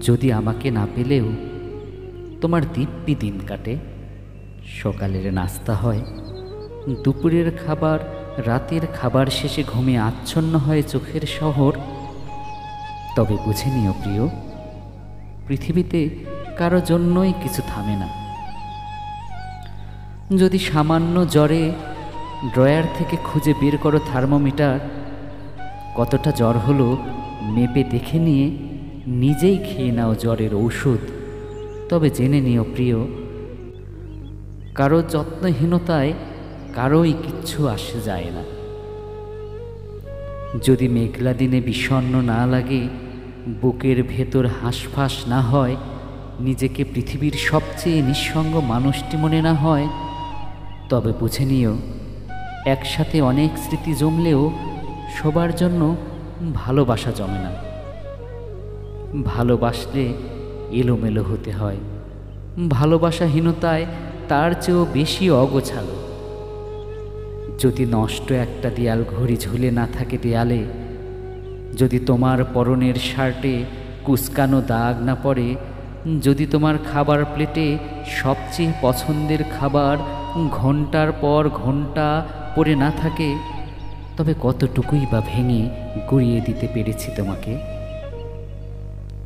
যদি আমাকে না পেলেও তোমার দিব্যি দিন কাটে। সকালের নাস্তা হয়, দুপুরের খাবার, রাতের খাবার শেষে ঘুমে আচ্ছন্ন হয় চোখের শহর। তবে বুঝে নিও প্রিয়, পৃথিবীতে কারো জন্যই কিছু থামে না। যদি সামান্য জ্বরে ড্রয়ার থেকে খুঁজে বের করো থার্মোমিটার, কতটা জ্বর হলো মেপে দেখে নিয়ে নিজেই খেয়ে নাও জ্বরের ঔষধ। তবে জেনে নিও প্রিয়, কারো যত্নহীনতায় কারোই কিচ্ছু আসে যায় না। যদি মেঘলা দিনে বিষণ্ণ না লাগে, বুকের ভেতর হাঁসফাঁস না হয়, নিজেকে পৃথিবীর সবচেয়ে নিঃসঙ্গ মানুষটি মনে না হয়, তবে বুঝে নিও একসাথে অনেক স্মৃতি জমলেও সবার জন্য ভালোবাসা জমে না। ভালোবাসলে এলোমেলো হতে হয়, ভালোবাসাহীনতায় তার চেয়েও বেশি অগোছালো। যদি নষ্ট একটা দেয়াল ঘড়ি ঝুলে না থাকে দেয়ালে, যদি তোমার পরনের শার্টে কুচকানো দাগ না পড়ে, যদি তোমার খাবার প্লেটে সবচেয়ে পছন্দের খাবার ঘন্টার পর ঘন্টা পড়ে না থাকে, তবে কতটুকুই বা ভেঙে গুঁড়িয়ে দিতে পেরেছি তোমাকে।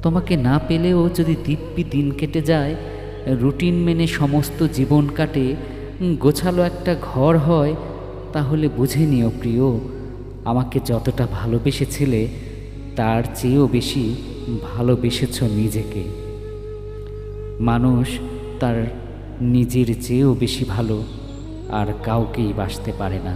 তোমাকে না পেলেও যদি দিব্যি দিন কেটে যায়, রুটিন মেনে সমস্ত জীবন কাটে, গোছালো একটা ঘর হয়, তাহলে বুঝে নিও প্রিয়, আমাকে যতটা ভালোবেসেছিলে তার চেয়েও বেশি ভালোবেসেছ নিজেকে। মানুষ তার নিজের চেয়েও বেশি ভালো আর কাউকেই বাসতে পারে না।